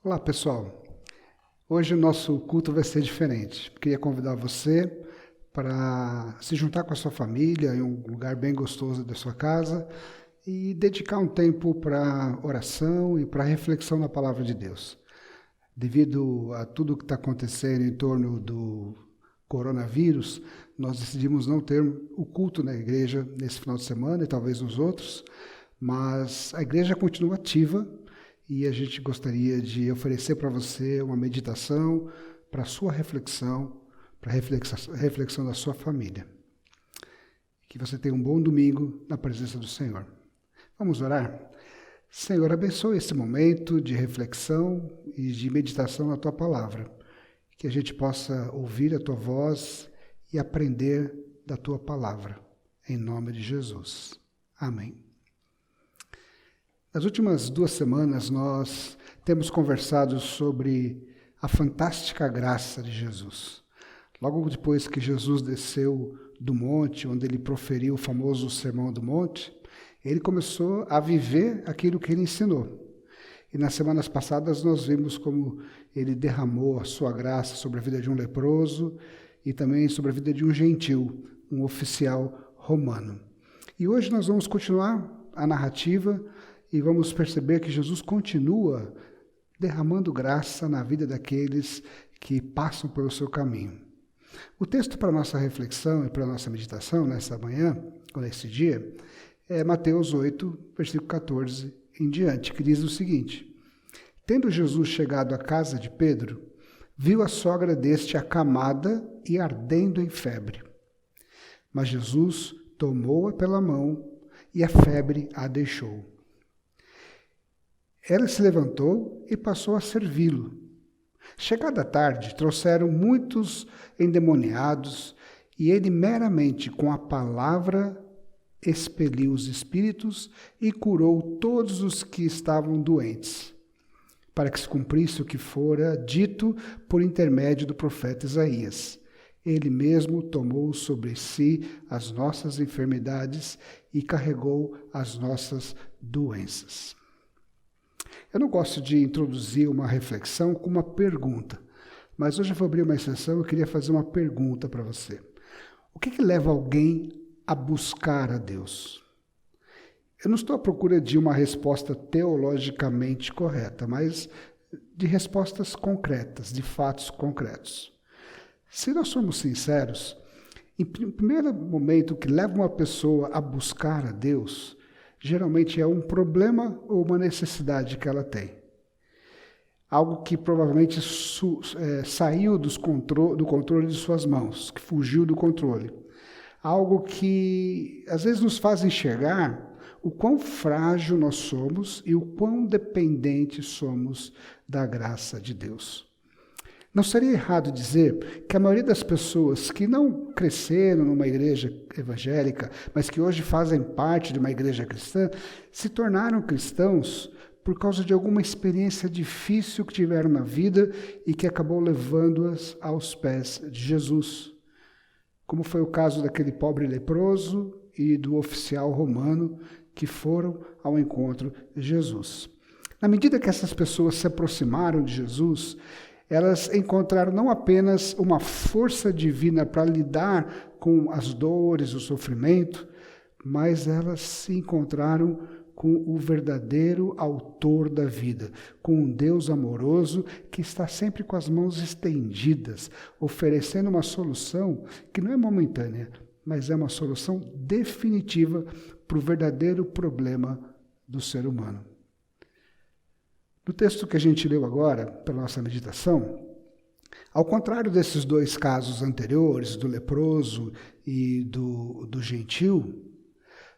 Olá, pessoal. Hoje o nosso culto vai ser diferente. Queria convidar você para se juntar com a sua família em um lugar bem gostoso da sua casa e dedicar um tempo para oração e para reflexão na palavra de Deus. Devido a tudo que está acontecendo em torno do coronavírus, nós decidimos não ter o culto na igreja nesse final de semana e talvez nos outros, mas a igreja continua ativa e a gente gostaria de oferecer para você uma meditação para a sua reflexão, para a reflexão da sua família. Que você tenha um bom domingo na presença do Senhor. Vamos orar? Senhor, abençoe esse momento de reflexão e de meditação na Tua Palavra. Que a gente possa ouvir a Tua voz e aprender da Tua Palavra. Em nome de Jesus. Amém. Nas últimas 2 semanas, nós temos conversado sobre a fantástica graça de Jesus. Logo depois que Jesus desceu do monte, onde ele proferiu o famoso Sermão do Monte, ele começou a viver aquilo que ele ensinou. E nas semanas passadas nós vimos como ele derramou a sua graça sobre a vida de um leproso e também sobre a vida de um gentil, um oficial romano. E hoje nós vamos continuar a narrativa e vamos perceber que Jesus continua derramando graça na vida daqueles que passam pelo seu caminho. O texto para a nossa reflexão e para a nossa meditação nessa manhã, ou nesse dia, é Mateus 8, versículo 14 em diante, que diz o seguinte: Tendo Jesus chegado à casa de Pedro, viu a sogra deste acamada e ardendo em febre. Mas Jesus tomou-a pela mão e a febre a deixou. Ela se levantou e passou a servi-lo. Chegada a tarde, trouxeram muitos endemoniados, e ele meramente com a palavra expeliu os espíritos e curou todos os que estavam doentes, para que se cumprisse o que fora dito por intermédio do profeta Isaías. Ele mesmo tomou sobre si as nossas enfermidades e carregou as nossas doenças. Eu não gosto de introduzir uma reflexão com uma pergunta, mas hoje eu vou abrir uma exceção e eu queria fazer uma pergunta para você. O que leva alguém a buscar a Deus? Eu não estou à procura de uma resposta teologicamente correta, mas de respostas concretas, de fatos concretos. Se nós somos sinceros, em primeiro momento, o que leva uma pessoa a buscar a Deus geralmente é um problema ou uma necessidade que ela tem. Algo que provavelmente saiu do controle de suas mãos, que fugiu do controle. Algo que às vezes nos faz enxergar o quão frágil nós somos e o quão dependentes somos da graça de Deus. Não seria errado dizer que a maioria das pessoas que não cresceram numa igreja evangélica, mas que hoje fazem parte de uma igreja cristã, se tornaram cristãos por causa de alguma experiência difícil que tiveram na vida e que acabou levando-as aos pés de Jesus. Como foi o caso daquele pobre leproso e do oficial romano que foram ao encontro de Jesus. Na medida que essas pessoas se aproximaram de Jesus, elas encontraram não apenas uma força divina para lidar com as dores, o sofrimento, mas elas se encontraram com o verdadeiro autor da vida, com um Deus amoroso que está sempre com as mãos estendidas, oferecendo uma solução que não é momentânea, mas é uma solução definitiva para o verdadeiro problema do ser humano. No texto que a gente leu agora, pela nossa meditação, ao contrário desses 2 casos anteriores, do leproso e do gentil,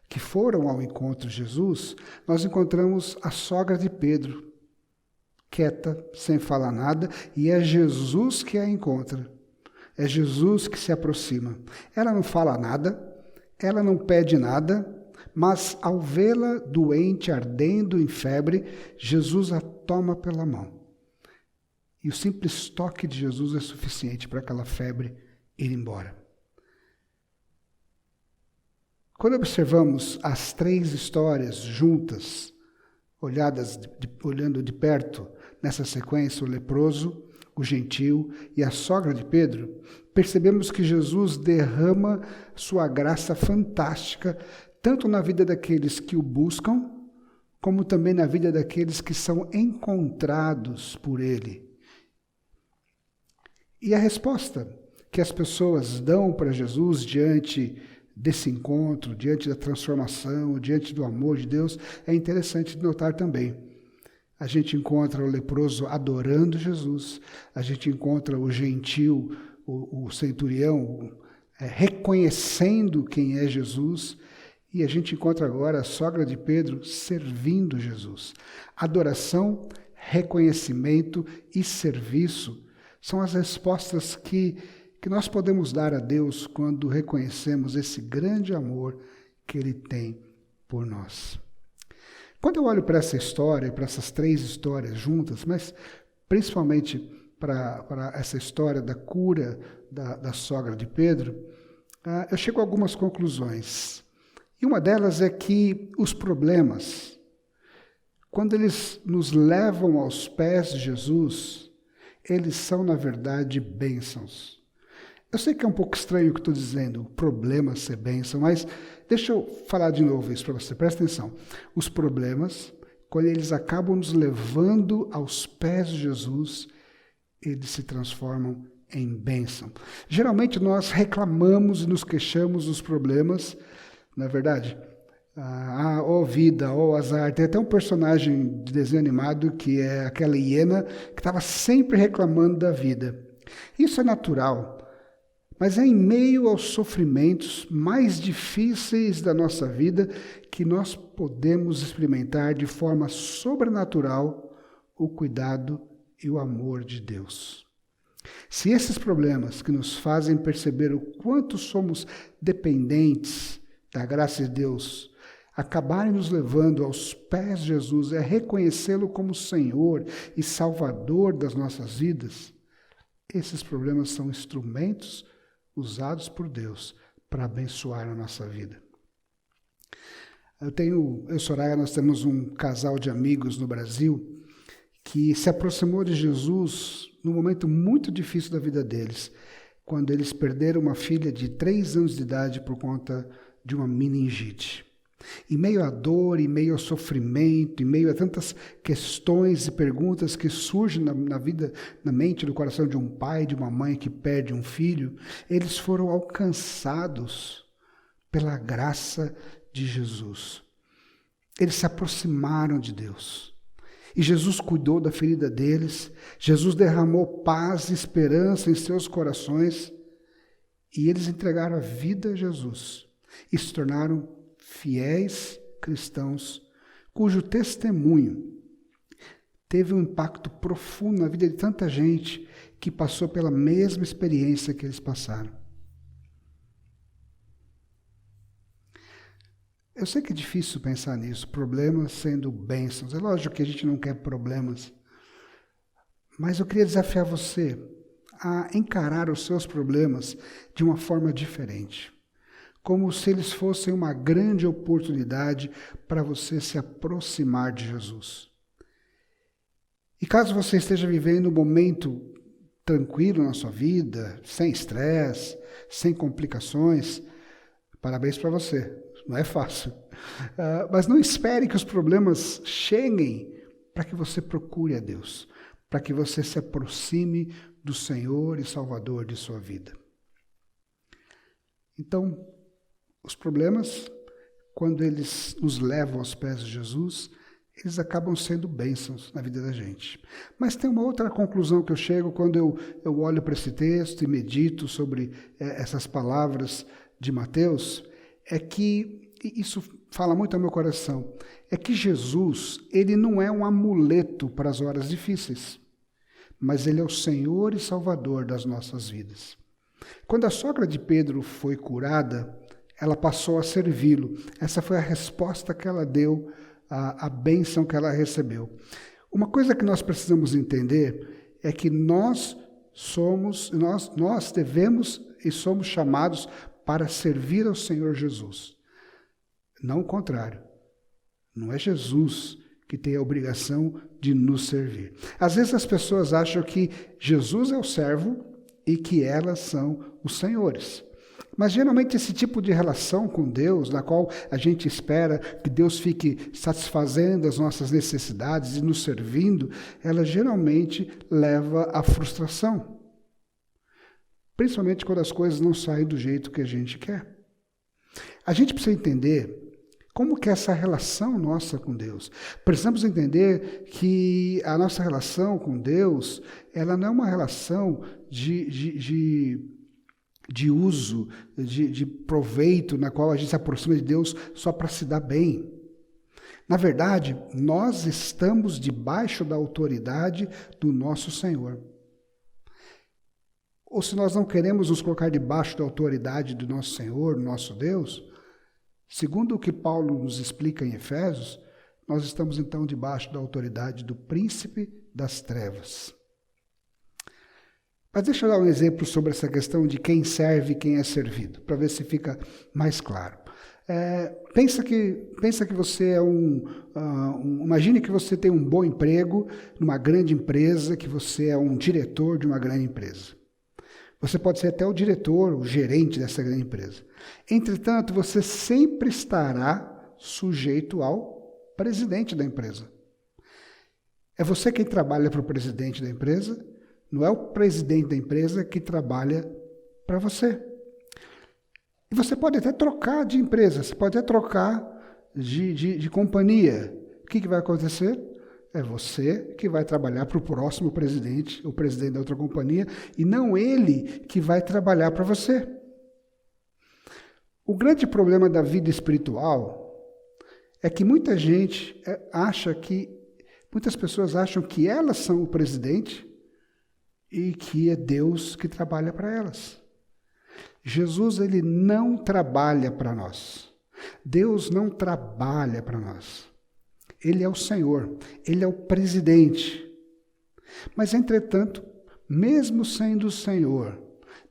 que foram ao encontro de Jesus, nós encontramos a sogra de Pedro, quieta, sem falar nada, e é Jesus que a encontra. É Jesus que se aproxima. Ela não fala nada, ela não pede nada, mas ao vê-la doente, ardendo em febre, Jesus a toma pela mão. E o simples toque de Jesus é suficiente para aquela febre ir embora. Quando observamos as 3 histórias juntas, olhando de perto, nessa sequência, o leproso, o gentil e a sogra de Pedro, percebemos que Jesus derrama sua graça fantástica, tanto na vida daqueles que o buscam, como também na vida daqueles que são encontrados por ele. E a resposta que as pessoas dão para Jesus diante desse encontro, diante da transformação, diante do amor de Deus, é interessante de notar também. A gente encontra o leproso adorando Jesus, a gente encontra o gentil, o centurião, reconhecendo quem é Jesus, e a gente encontra agora a sogra de Pedro servindo Jesus. Adoração, reconhecimento e serviço são as respostas que nós podemos dar a Deus quando reconhecemos esse grande amor que Ele tem por nós. Quando eu olho para essa história, para essas três histórias juntas, mas principalmente para essa história da cura da sogra de Pedro, eu chego a algumas conclusões. E uma delas é que os problemas, quando eles nos levam aos pés de Jesus, eles são, na verdade, bênçãos. Eu sei que é um pouco estranho o que estou dizendo, o problema ser bênção, mas deixa eu falar de novo isso para você, presta atenção. Os problemas, quando eles acabam nos levando aos pés de Jesus, eles se transformam em bênção. Geralmente nós reclamamos e nos queixamos dos problemas, não é verdade? Ó vida, ó azar. Tem até um personagem de desenho animado que é aquela hiena que estava sempre reclamando da vida. Isso é natural. Mas é em meio aos sofrimentos mais difíceis da nossa vida que nós podemos experimentar de forma sobrenatural o cuidado e o amor de Deus. Se esses problemas que nos fazem perceber o quanto somos dependentes da graça de Deus acabarem nos levando aos pés de Jesus, é reconhecê-lo como Senhor e Salvador das nossas vidas, esses problemas são instrumentos usados por Deus para abençoar a nossa vida. Eu e Soraya, nós temos um casal de amigos no Brasil que se aproximou de Jesus num momento muito difícil da vida deles, quando eles perderam uma filha de 3 anos de idade por conta de uma meningite. Em meio à dor, em meio ao sofrimento, em meio a tantas questões e perguntas que surgem na vida, na mente, no coração de um pai, de uma mãe que perde um filho, eles foram alcançados pela graça de Jesus. Eles se aproximaram de Deus. E Jesus cuidou da ferida deles, Jesus derramou paz e esperança em seus corações, e eles entregaram a vida a Jesus e se tornaram fiéis cristãos, cujo testemunho teve um impacto profundo na vida de tanta gente que passou pela mesma experiência que eles passaram. Eu sei que é difícil pensar nisso, problemas sendo bênçãos. É lógico que a gente não quer problemas, mas eu queria desafiar você a encarar os seus problemas de uma forma diferente, como se eles fossem uma grande oportunidade para você se aproximar de Jesus. E caso você esteja vivendo um momento tranquilo na sua vida, sem estresse, sem complicações, parabéns para você, não é fácil. Mas não espere que os problemas cheguem para que você procure a Deus, para que você se aproxime do Senhor e Salvador de sua vida. Então, os problemas, quando eles nos levam aos pés de Jesus, eles acabam sendo bênçãos na vida da gente. Mas tem uma outra conclusão que eu chego quando eu olho para esse texto e medito sobre essas palavras de Mateus, é que, isso fala muito ao meu coração, é que Jesus, ele não é um amuleto para as horas difíceis, mas ele é o Senhor e Salvador das nossas vidas. Quando a sogra de Pedro foi curada, ela passou a servi-lo. Essa foi a resposta que ela deu, a bênção que ela recebeu. Uma coisa que nós precisamos entender é que nós devemos e somos chamados para servir ao Senhor Jesus. Não o contrário. Não é Jesus que tem a obrigação de nos servir. Às vezes as pessoas acham que Jesus é o servo e que elas são os senhores. Mas geralmente esse tipo de relação com Deus, na qual a gente espera que Deus fique satisfazendo as nossas necessidades e nos servindo, ela geralmente leva à frustração. Principalmente quando as coisas não saem do jeito que a gente quer. A gente precisa entender como que é essa relação nossa com Deus. Precisamos entender que a nossa relação com Deus, ela não é uma relação de uso, de proveito, na qual a gente se aproxima de Deus só para se dar bem. Na verdade, nós estamos debaixo da autoridade do nosso Senhor. Ou se nós não queremos nos colocar debaixo da autoridade do nosso Senhor, do nosso Deus, segundo o que Paulo nos explica em Efésios, nós estamos então debaixo da autoridade do príncipe das trevas. Mas deixa eu dar um exemplo sobre essa questão de quem serve e quem é servido, para ver se fica mais claro. Pensa que você é imagine que você tem um bom emprego numa grande empresa, que você é um diretor de uma grande empresa. Você pode ser até o diretor, o gerente dessa grande empresa. Entretanto, você sempre estará sujeito ao presidente da empresa. É você quem trabalha para o presidente da empresa, não é o presidente da empresa que trabalha para você. E você pode até trocar de empresa, você pode até trocar de companhia. O que vai acontecer? É você que vai trabalhar para o próximo presidente, o presidente da outra companhia, e não ele que vai trabalhar para você. O grande problema da vida espiritual é que muita gente muitas pessoas acham que elas são o presidente e que é Deus que trabalha para elas. Jesus, ele não trabalha para nós. Deus não trabalha para nós. Ele é o Senhor, Ele é o presidente. Mas, entretanto, mesmo sendo o Senhor,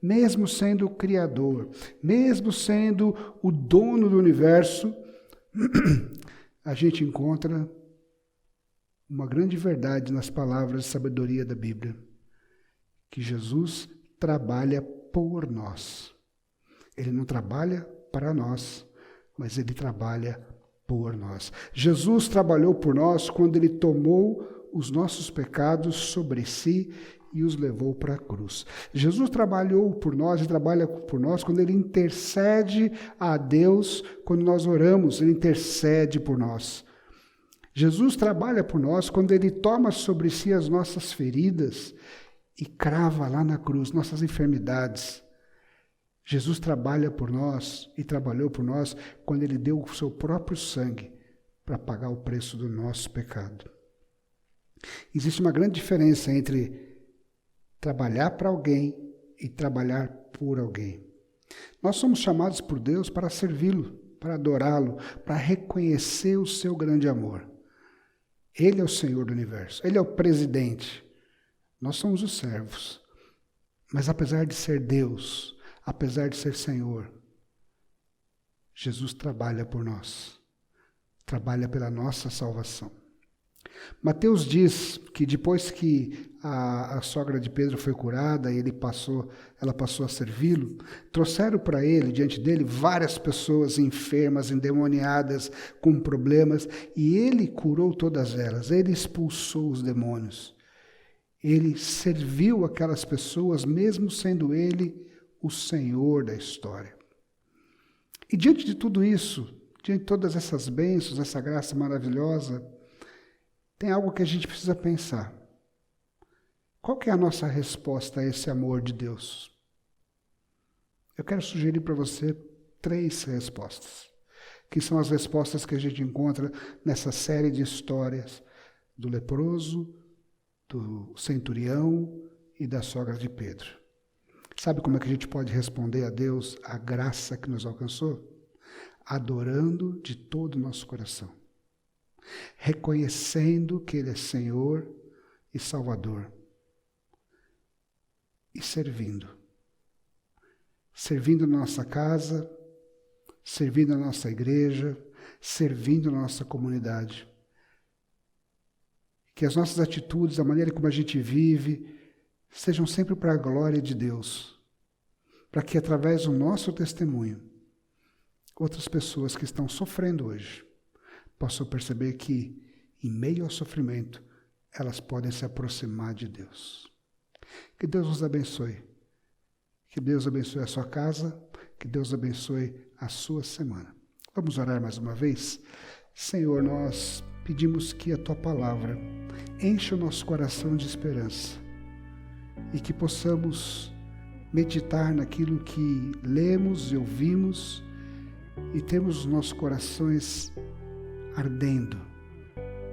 mesmo sendo o Criador, mesmo sendo o dono do universo, a gente encontra uma grande verdade nas palavras de sabedoria da Bíblia, que Jesus trabalha por nós. Ele não trabalha para nós, mas Ele trabalha por nós. Jesus trabalhou por nós quando Ele tomou os nossos pecados sobre si e os levou para a cruz. Jesus trabalhou por nós e trabalha por nós quando Ele intercede a Deus, quando nós oramos, Ele intercede por nós. Jesus trabalha por nós quando Ele toma sobre si as nossas feridas e crava lá na cruz nossas enfermidades. Jesus trabalha por nós e trabalhou por nós quando Ele deu o seu próprio sangue para pagar o preço do nosso pecado. Existe uma grande diferença entre trabalhar para alguém e trabalhar por alguém. Nós somos chamados por Deus para servi-lo, para adorá-lo, para reconhecer o seu grande amor. Ele é o Senhor do universo, Ele é o presidente. Nós somos os servos. Mas apesar de ser Deus, apesar de ser Senhor, Jesus trabalha por nós, trabalha pela nossa salvação. Mateus diz que depois que a sogra de Pedro foi curada e ela passou a servi-lo, trouxeram para ele, diante dele, várias pessoas enfermas, endemoniadas, com problemas, e ele curou todas elas, ele expulsou os demônios. Ele serviu aquelas pessoas, mesmo sendo ele o Senhor da história. E diante de tudo isso, diante de todas essas bênçãos, essa graça maravilhosa, tem algo que a gente precisa pensar. Qual que é a nossa resposta a esse amor de Deus? Eu quero sugerir para você 3 respostas, que são as respostas que a gente encontra nessa série de histórias do leproso, do centurião e da sogra de Pedro. Sabe como é que a gente pode responder a Deus a graça que nos alcançou? Adorando de todo o nosso coração. Reconhecendo que Ele é Senhor e Salvador. E servindo. Servindo na nossa casa, servindo na nossa igreja, servindo na nossa comunidade. Que as nossas atitudes, a maneira como a gente vive, sejam sempre para a glória de Deus. Para que através do nosso testemunho, outras pessoas que estão sofrendo hoje possam perceber que, em meio ao sofrimento, elas podem se aproximar de Deus. Que Deus nos abençoe. Que Deus abençoe a sua casa. Que Deus abençoe a sua semana. Vamos orar mais uma vez? Senhor, nós pedimos que a Tua palavra encha o nosso coração de esperança e que possamos meditar naquilo que lemos e ouvimos e temos os nossos corações ardendo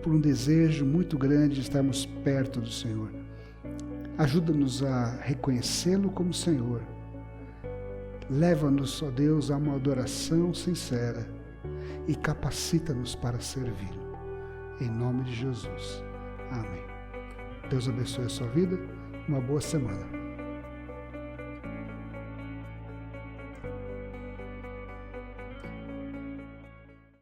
por um desejo muito grande de estarmos perto do Senhor. Ajuda-nos a reconhecê-lo como Senhor. Leva-nos, ó Deus, a uma adoração sincera e capacita-nos para servi-lo. Em nome de Jesus. Amém. Deus abençoe a sua vida. Uma boa semana.